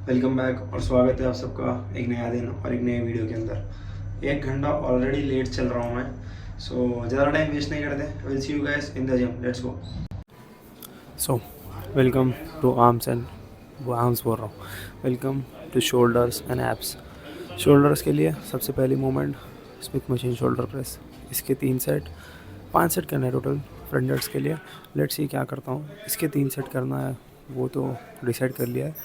Welcome back और स्वागत है आप सबका एक नया दिन और एक नए वीडियो के अंदर। 1 घंटा ऑलरेडी लेट चल रहा हूँ मैं, सो ज़्यादा टाइम वेस्ट नहीं करते। Will see you guys in the gym, let's go. So welcome to arms and वो आर्म्स बोल रहा हूँ, welcome to shoulders and abs. Shoulders के लिए सबसे पहली movement Smith machine shoulder press. इसके 3 सेट 5 सेट करना है टोटल फ्रंट डेल्ट्स के लिए। लेट्स सी क्या करता हूँ। इसके 3 सेट करना है वो तो डिसाइड कर लिया है।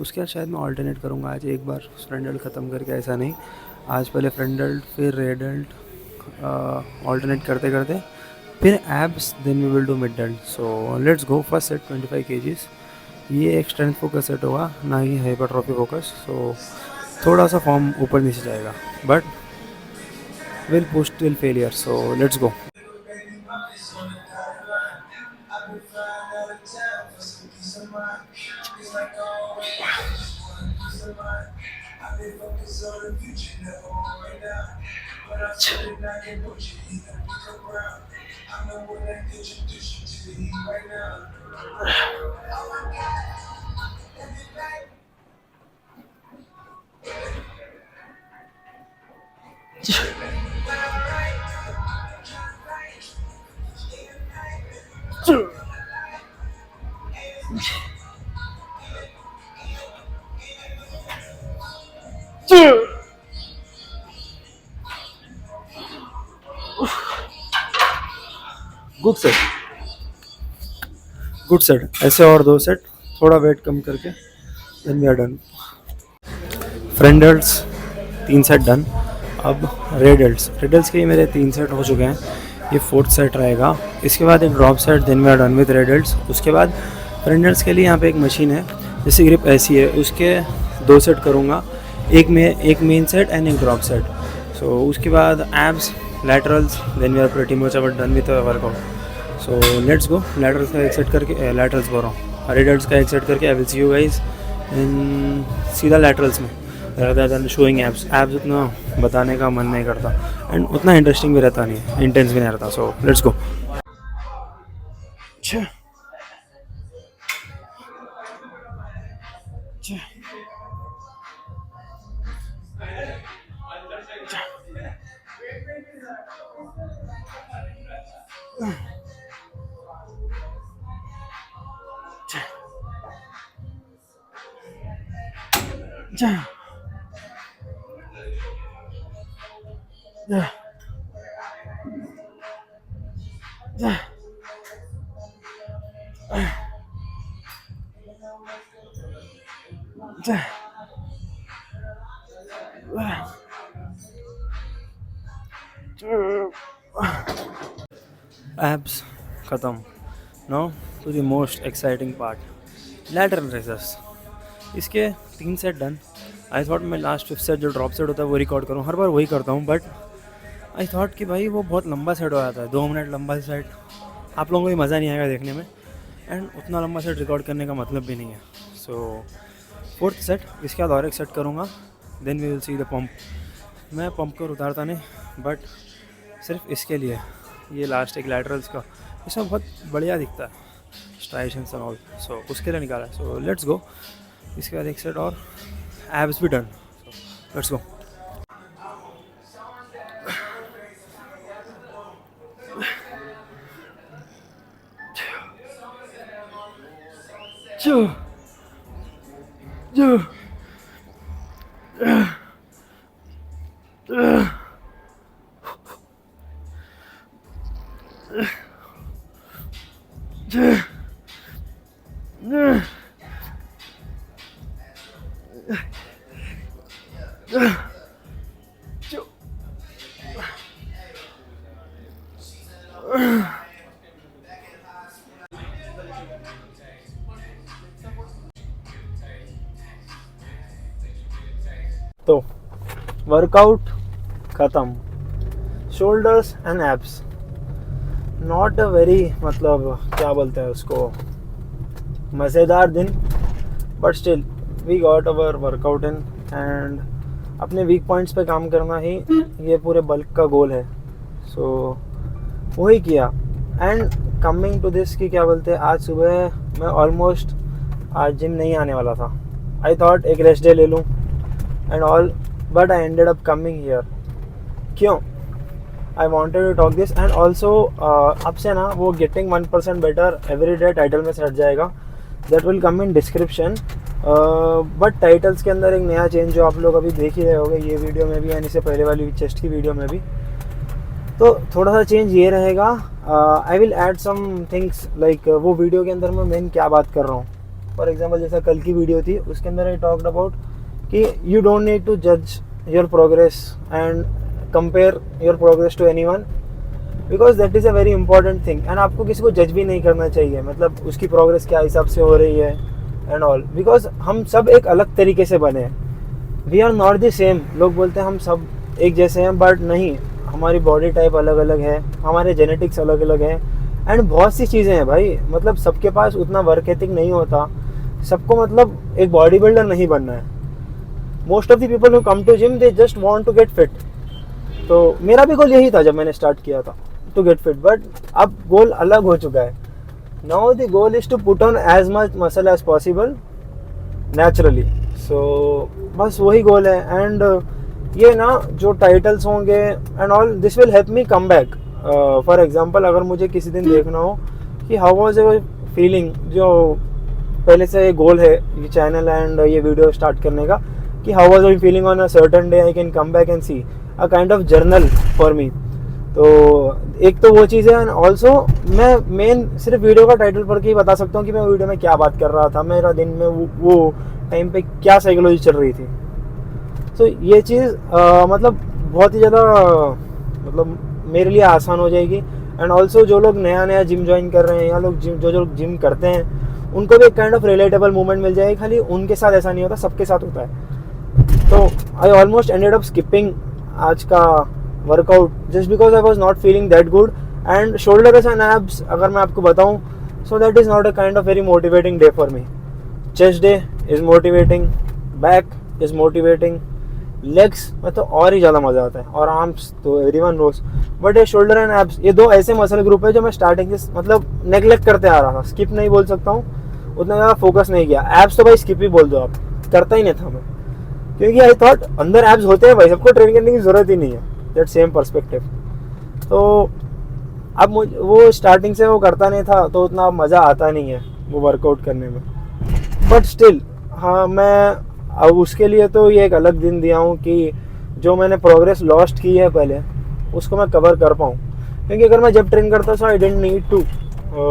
उसके बाद शायद मैं ऑल्टरनेट करूँगा आज एक बार फ्रंट डेल्ट ख़त्म करके, ऐसा नहीं आज पहले फ्रंट डेल्ट फिर रेयर डेल्ट ऑल्टरनेट करते करते फिर abs, then we will do mid delt. So let's go. First set 25 kgs। ये एक स्ट्रेंथ फोकस सेट होगा, ना ही हाइपरट्रॉफी फोकस। सो थोड़ा सा फॉर्म ऊपर नीचे जाएगा but will push till failure. So let's go. Good set, good set. ऐसे और 2 सेट, थोड़ा वेट कम करके then we are done. Front delts 3 set done. अब रेयर डेल्ट्स, रेयर डेल्ट्स के मेरे 3 सेट हो चुके हैं, ये 4th सेट रहेगा। इसके बाद एक drop set, then we are done with rear delts. उसके बाद फ्रंट डेल्ट्स के लिए यहाँ पे एक मशीन है, जैसे ग्रिप ऐसी है, उसके 2 सेट करूँगा, एक मेन सेट एंड एक ड्रॉप सेट। सो उसके बाद abs, laterals, then we are pretty much our done with workout. So let's go. Laterals का एक सेट करके, लैटरल्स बोल रहा हूँ, रेयर डेल्ट्स का एक सेट करके I will see you guys इन सीधा लैटरल्स में, rather than showing abs. Abs उतना बताने का मन नहीं करता एंड उतना इंटरेस्टिंग भी रहता नहीं है, इंटेंस भी नहीं रहता। So let's go. एब्स ख़त्म। Now to the most exciting part, lateral raises. इसके 3 सेट डन। आई थॉट मैं लास्ट 5th सेट जो ड्रॉप सेट होता है वो रिकॉर्ड करूँ, हर बार वही करता हूँ, बट आई थॉट कि भाई वो बहुत लंबा सेट हो जाता है, 2 मिनट लंबा सेट, आप लोगों को भी मज़ा नहीं आएगा देखने में, एंड उतना लंबा सेट रिकॉर्ड करने का मतलब भी नहीं है। सो 4th सेट, इसके बाद और एक सेट करूँगा, then we will see the pump. मैं पंप कर उतारता नहीं, बट सिर्फ इसके लिए ये लास्ट एक लैटरल्स का, इसमें बहुत बढ़िया दिखता है स्ट्राइशंस एंड ऑल, सो उसके लिए निकाला है। सो लेट्स गो। इसके बाद एक सेट और एब्स भी डन। Let's go. तो वर्कआउट ख़त्म, shoulders and abs. Not a very, मतलब क्या बोलते हैं उसको, मज़ेदार दिन, but still we got our workout in. And अपने वीक पॉइंट्स पे काम करना ही ये पूरे बल्क का गोल है। सो वही किया। एंड कमिंग टू दिस कि क्या बोलते हैं, आज सुबह मैं ऑलमोस्ट आज जिम नहीं आने वाला था, आई थॉट एक रेस्ट डे ले लूँ and all, but I ended up coming here. क्यों? I wanted to talk this. And also अब से ना वो getting 1% better every day title में हट जाएगा. That will come in description. But titles के अंदर एक नया चेंज जो आप लोग अभी देख ही रहे होंगे ये वीडियो में भी एंड इससे पहले वाली चेस्ट की वीडियो में भी. तो थोड़ा सा चेंज ये रहेगा. I will add some things like वो वीडियो के अंदर मैं मेन क्या बात कर रहा हूँ. फॉर एग्जांपल जैसा कल की वीडियो थी उसके अंदर आई टॉक्ड अबाउट कि यू डोंट नीड टू जज your progress and compare your progress to anyone, because that is a very important thing. And आपको किसी को जज भी नहीं करना चाहिए, मतलब उसकी प्रोग्रेस क्या हिसाब से हो रही है एंड ऑल, बिकॉज हम सब एक अलग तरीके से बने हैं. We are not the same. लोग बोलते हैं हम सब एक जैसे हैं, बट नहीं, हमारी बॉडी टाइप अलग अलग है, हमारे जेनेटिक्स अलग अलग हैं एंड बहुत सी चीज़ें हैं भाई. मतलब सबके पास उतना वर्क एथिक नहीं होता, सबको मतलब एक बॉडी बिल्डर नहीं बनना है. Most of the people who come to gym they just want to get fit. तो मेरा भी गोल यही था जब मैंने स्टार्ट किया था, टू गेट फिट. बट अब गोल अलग हो चुका है. Now the goal is to put on as much muscle as possible naturally. So बस वही गोल है. एंड ये ना जो टाइटल्स होंगे and all this will help me come back. For example अगर मुझे किसी दिन देखना हो कि हाउ वाज योर फीलिंग, जो पहले से गोल है ये चैनल एंड ये वीडियो स्टार्ट करने का, कि how was your feeling on a certain day, I can come back and see a kind of journal for me. तो एक तो वो चीज़ है. एंड ऑल्सो मैं मेन सिर्फ वीडियो का टाइटल पढ़ के ही बता सकता हूँ कि मैं वीडियो में क्या बात कर रहा था, मेरा दिन में वो टाइम पे क्या साइकोलॉजी चल रही थी. तो ये चीज़ मतलब बहुत ही ज़्यादा मतलब मेरे लिए आसान हो जाएगी. एंड ऑल्सो जो लोग नया जिम ज्वाइन कर रहे हैं या लोग जो जिम करते हैं उनको भी एक काइंड ऑफ रिलेटेबल मूवमेंट मिल जाएगी. खाली उनके साथ ऐसा नहीं होता, सबके साथ होता है. तो I almost ended up skipping आज का workout just because I was not feeling that good. And shoulders and abs अगर मैं आपको बताऊँ, so that is not a kind of very motivating day for me. Chest day is motivating, back is motivating, legs में तो और ही ज़्यादा मज़ा आता है, और आर्म्स तो एवरीवन नोस. बट ये शोल्डर एंड एब्स ये दो ऐसे मसल ग्रुप है जो मैं स्टार्टिंग से मतलब नेगलेक्ट करते आ रहा था. स्किप नहीं बोल सकता हूँ, उतना ज़्यादा फोकस नहीं किया. एब्स तो भाई स्किप ही बोल दो आप, करता ही नहीं था मैं, क्योंकि आई थॉट अंदर एब्स होते हैं भाई, सबको ट्रेन करने की ज़रूरत ही नहीं है. That same perspective. तो अब मुझे वो स्टार्टिंग से वो करता नहीं था तो उतना मज़ा आता नहीं है वो वर्कआउट करने में. बट स्टिल हाँ, मैं अब उसके लिए तो ये एक अलग दिन दिया हूँ कि जो मैंने प्रोग्रेस लॉस्ट की है पहले उसको मैं कवर कर पाऊँ. क्योंकि अगर मैं जब ट्रेन करता था आई डेंट नीड टू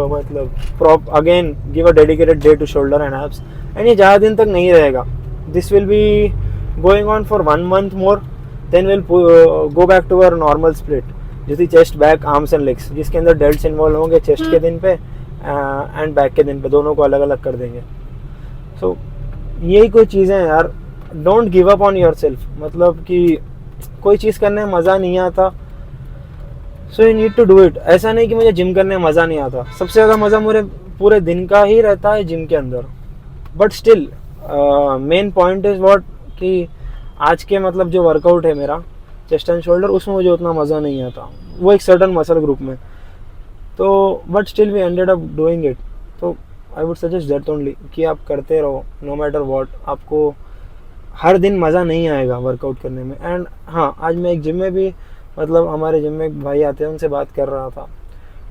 मतलब again give a dedicated day to shoulder and abs. And ये ज़्यादा दिन तक नहीं रहेगा. This will be going on for 1 month more, then will go back to our normal split, जैसे chest, back, arms and legs, जिसके अंदर delts involve होंगे चेस्ट के दिन पे एंड बैक के दिन पे, दोनों को अलग अलग कर देंगे. सो यही कोई चीज़ें हैं यार. Don't give up on yourself. मतलब कि कोई चीज़ करने में मज़ा नहीं आता, so you need to do it. ऐसा नहीं कि मुझे जिम करने में मज़ा नहीं आता, सबसे ज़्यादा मज़ा मुझे पूरे दिन का ही रहता है जिम के अंदर. But still main point is what कि आज के मतलब जो वर्कआउट है मेरा चेस्ट एंड शोल्डर, उसमें मुझे उतना मज़ा नहीं आता, वो एक सर्टन मसल ग्रुप में. तो but still we ended up doing it. तो I would suggest that only कि आप करते रहो नो मैटर व्हाट. आपको हर दिन मज़ा नहीं आएगा वर्कआउट करने में. एंड हाँ, आज मैं एक जिम में भी मतलब हमारे जिम में एक भाई आते हैं उनसे बात कर रहा था.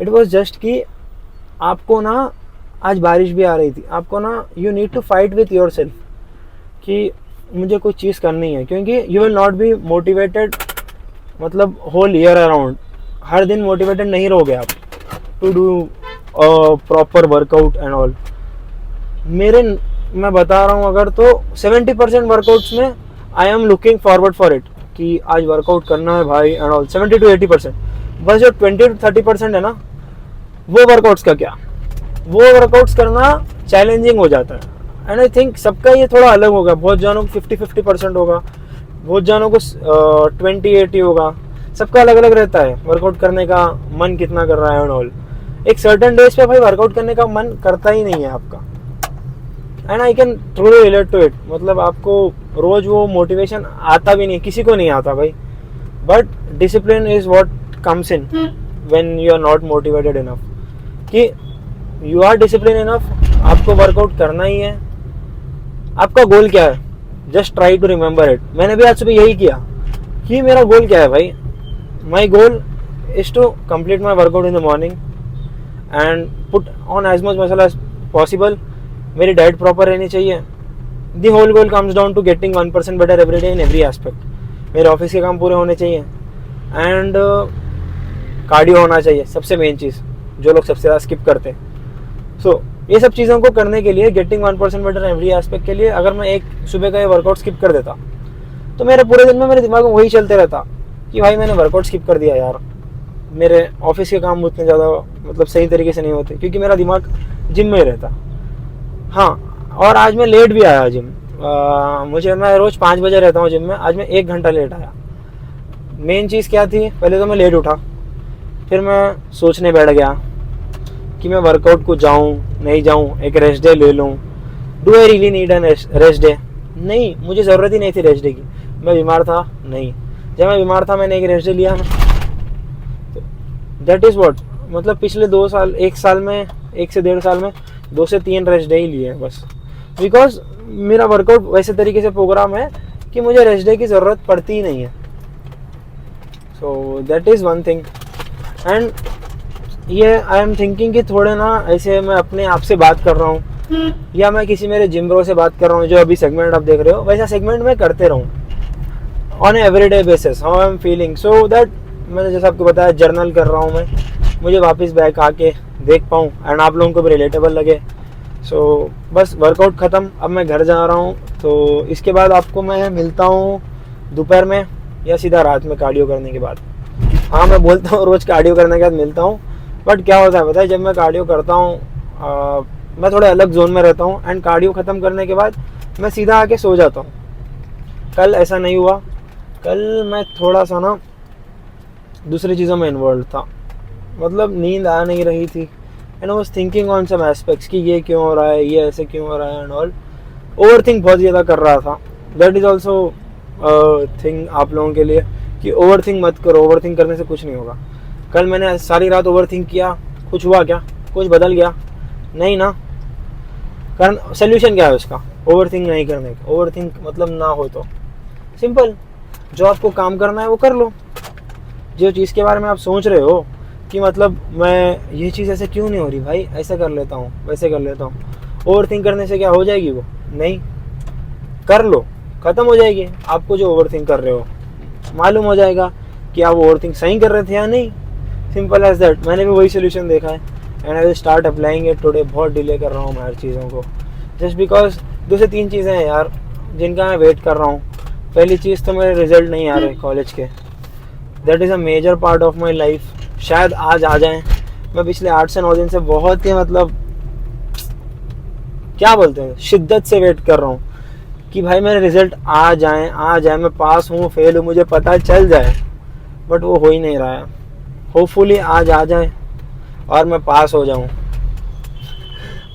इट वाज जस्ट कि आपको ना आज बारिश भी आ रही थी, आपको ना you need to fight with yourself कि मुझे कुछ चीज़ करनी है. क्योंकि you will not be motivated मतलब होल ईयर अराउंड. हर दिन मोटिवेटेड नहीं रहोगे आप to do proper workout and all. मैं बता रहा हूँ अगर तो 70% वर्कआउट्स में I am looking forward for it कि आज वर्कआउट करना है भाई एंड ऑल. 70 to 80%. बस जो 20 to 30% है ना, वो वर्कआउट्स का क्या, वो वर्कआउट्स करना चैलेंजिंग हो जाता है. एंड आई थिंक सबका ये थोड़ा अलग होगा. बहुत जानों को 50-50% होगा, बहुत जानों को 20-80 होगा. सबका अलग अलग रहता है वर्कआउट करने का मन कितना कर रहा है एंड ऑल. एक सर्टेन डेज पे भाई वर्कआउट करने का मन करता ही नहीं है आपका. And I can truly relate to it. मतलब आपको रोज वो मोटिवेशन आता भी नहीं, किसी को नहीं आता भाई. But discipline is what comes in when you are not motivated enough. कि यू आर डिसिप्लिन इनफ, आपको वर्कआउट करना ही है. आपका गोल क्या है, just try to remember it. मैंने भी आज सुबह यही किया कि मेरा गोल क्या है भाई। My goal is to complete my workout in the morning and put on as much muscle as possible. मेरी डाइट प्रॉपर रहनी चाहिए। The whole goal comes down to getting 1% better every day in every aspect. मेरे office के काम पूरे होने चाहिए and cardio होना चाहिए, सबसे मेन चीज़ जो लोग सबसे ज़्यादा स्किप करते हैं। सो ये सब चीज़ों को करने के लिए, गेटिंग 1% बेटर एवरी एस्पेक्ट के लिए, अगर मैं एक सुबह का ये वर्कआउट स्किप कर देता तो मेरे पूरे दिन में मेरे दिमाग में वही चलते रहता कि भाई मैंने वर्कआउट स्किप कर दिया यार, मेरे ऑफिस के काम उतने ज़्यादा मतलब सही तरीके से नहीं होते क्योंकि मेरा दिमाग जिम में ही रहता। हाँ, और आज मैं लेट भी आया जिम। मैं रोज़ 5 बजे रहता हूँ जिम में, आज मैं 1 घंटा लेट आया। मेन चीज़ क्या थी, पहले तो मैं लेट उठा, फिर मैं सोचने बैठ गया कि मैं वर्कआउट को जाऊँ नहीं जाऊँ, एक रेस्ट डे ले लूँ। Do I really need an rest day? नहीं, मुझे ज़रूरत ही नहीं थी रेस्ट डे की। मैं बीमार था? नहीं। जब मैं बीमार था मैंने एक रेस्ट डे लिया। दैट इज़ व्हाट, मतलब पिछले 2 साल, 1 साल में, 1 से 1.5 साल में 2 से 3 रेस्ट डे ही लिए हैं बस। बिकॉज मेरा वर्कआउट वैसे तरीके से प्रोग्राम है कि मुझे रेस्ट डे की ज़रूरत पड़ती ही नहीं है। So that is one thing. And ये आई एम थिंकिंग कि थोड़े ना ऐसे मैं अपने आप से बात कर रहा हूँ या मैं किसी मेरे जिम ब्रो से बात कर रहा हूँ, जो अभी सेगमेंट आप देख रहे हो वैसा सेगमेंट मैं करते रहूँ on everyday basis, how I am feeling, so that मैंने जैसे आपको बताया जर्नल कर रहा हूँ मैं, मुझे वापस बैक आके देख पाऊँ एंड आप लोगों को भी रिलेटेबल लगे। सो बस वर्कआउट ख़त्म, अब मैं घर जा रहा हूँ। तो इसके बाद आपको मैं मिलता हूँ दोपहर में या सीधा रात में कार्डियो करने के बाद। हाँ, मैं बोलता हूँ रोज़ कार्डियो करने के बाद मिलता हूँ, बट क्या होता है पता है, जब मैं कार्डियो करता हूँ मैं थोड़े अलग जोन में रहता हूँ एंड कार्डियो ख़त्म करने के बाद मैं सीधा आके सो जाता हूँ। कल ऐसा नहीं हुआ, कल मैं थोड़ा सा ना दूसरी चीज़ों में इन्वॉल्व था, मतलब नींद आ नहीं रही थी and I was thinking on some aspects कि ये क्यों हो रहा है, ये ऐसे क्यों हो रहा है एंड ऑल। ओवर थिंक बहुत ज़्यादा कर रहा था। दैट इज़ ऑल्सो थिंग आप लोगों के लिए कि ओवर थिंक मत करो, ओवर थिंक करने से कुछ नहीं होगा। कल मैंने सारी रात ओवर थिंक किया, कुछ हुआ क्या, कुछ बदल गया? नहीं ना। कारण सोल्यूशन क्या है उसका, ओवर थिंक नहीं करने का? ओवर थिंक मतलब ना हो तो सिंपल, जो आपको काम करना है वो कर लो। जो चीज़ के बारे में आप सोच रहे हो कि मतलब मैं ये चीज़ ऐसे क्यों नहीं हो रही भाई, ऐसे कर लेता हूँ, वैसे कर लेता हूँ, ओवर थिंक करने से क्या हो जाएगी वो? नहीं, कर लो, ख़त्म हो जाएगी। आपको जो ओवर थिंक कर रहे हो मालूम हो जाएगा कि आप ओवर थिंक सही कर रहे थे या नहीं। Simple as that. मैंने भी वही सोल्यूशन देखा है and I will start applying it today. बहुत डिले कर रहा हूँ मैं हर चीज़ों को, जस्ट बिकॉज 2 से 3 चीज़ें हैं यार जिनका मैं वेट कर रहा हूँ। पहली चीज़ तो मेरे रिजल्ट नहीं आ रहे कॉलेज के, that is a major part of my life. शायद आज आ जाएँ। मैं पिछले 8 से 9 दिन से बहुत ही मतलब क्या बोलते हैं, शिद्दत से वेट कर रहा हूँ कि भाई मेरे रिजल्ट आ जाएं, मैं पास हूँ फेल हूँ मुझे पता चल जाए, बट वो हो ही नहीं रहा है। होपफुली आज आ जाए और मैं पास हो जाऊँ,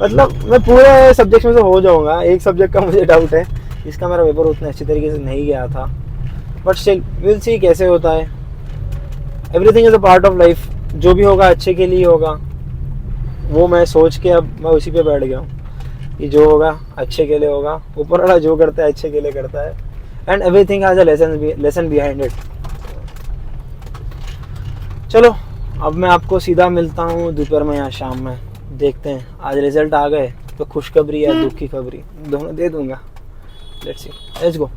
मतलब मैं पूरे सब्जेक्ट में से हो जाऊँगा। एक सब्जेक्ट का मुझे डाउट है, इसका मेरा पेपर उतने अच्छी तरीके से नहीं गया था, बट स्टिल विल सी कैसे होता है। Everything is a part of life, जो भी होगा अच्छे के लिए होगा, वो मैं सोच के अब मैं उसी पे बैठ गया हूँ कि जो होगा अच्छे के लिए होगा। ऊपर वाला जो करता है अच्छे के लिए करता है and everything has a lesson behind it. चलो अब मैं आपको सीधा मिलता हूँ दोपहर में या शाम में, देखते हैं। आज रिजल्ट आ गए तो खुशखबरी या दुख की खबरी दोनों दे दूंगा। Let's see, let's go.